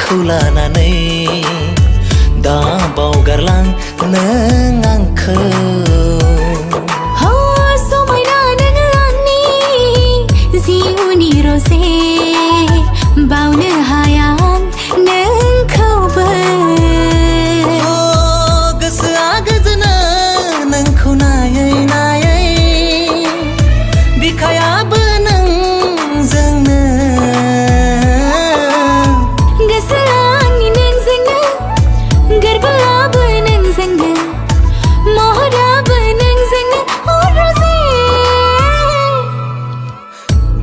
नोंखौ लानानै दा बावगारलां नों आंखौ समायना नोङो आंनि जिउनि रजे बावनो हाया नोंखौबो गोसोआ गोजोनो नोंखौ नायै नायै बिखायाबो नोंजोंनो गोसोआ आंनि नोंजोंनो गोरबोआबो नोंजोंनो महराबो नोंजोंनो रजे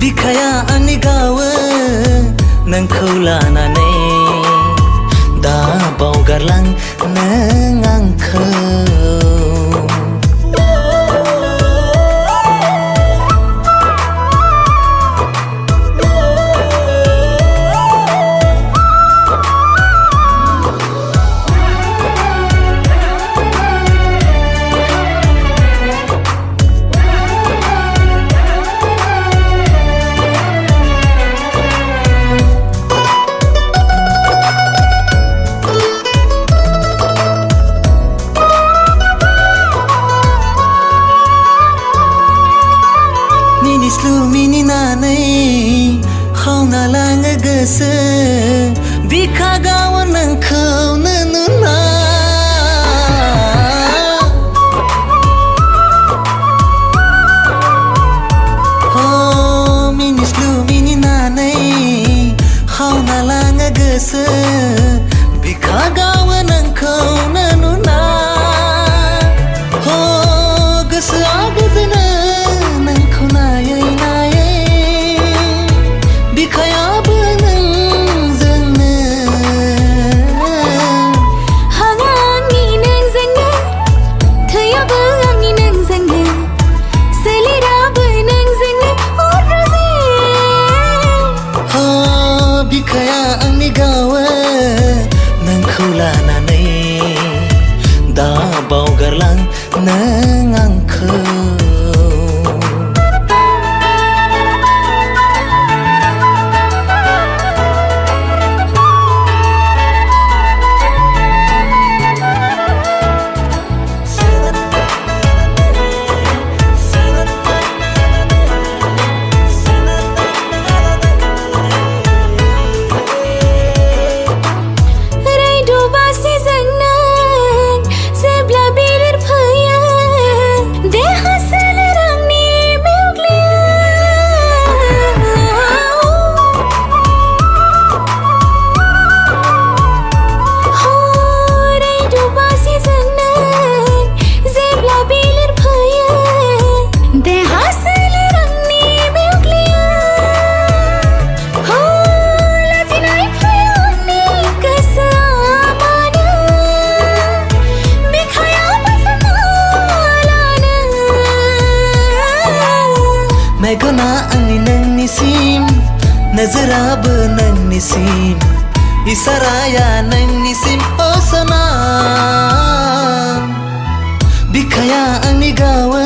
बिखाया आंनि गावो नोंखौ लानानै दा बावगारलां नों आंखौ मिनिस्लु मिनिनानै खावना लाङो गोसो बिखा गावो नोंखौनो नुना मिनिस्लु मिनिनानै खावना लाङो गोसो बिखा गावो नोंखौनो नुना गोसोआ गोजोनो नोंखौ नायै नायै बिखायाबो नोंजोंनो हाङा आंनि नोंजोंनो थैयाबो आंनि नोंजोंनो सोलेराबो नोंजोंनो रजे बिखाया आंनि गावो नोंखौ लानानै दा बावगारलां नों आंखौ मेगना आंनि नोंनिसिम नोजोराबो नोंनिसिम इसाराया नोंनिसिम सनम बिखाया आंनि गावो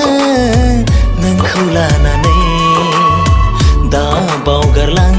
नोंखौ लानानै दा बावगारलां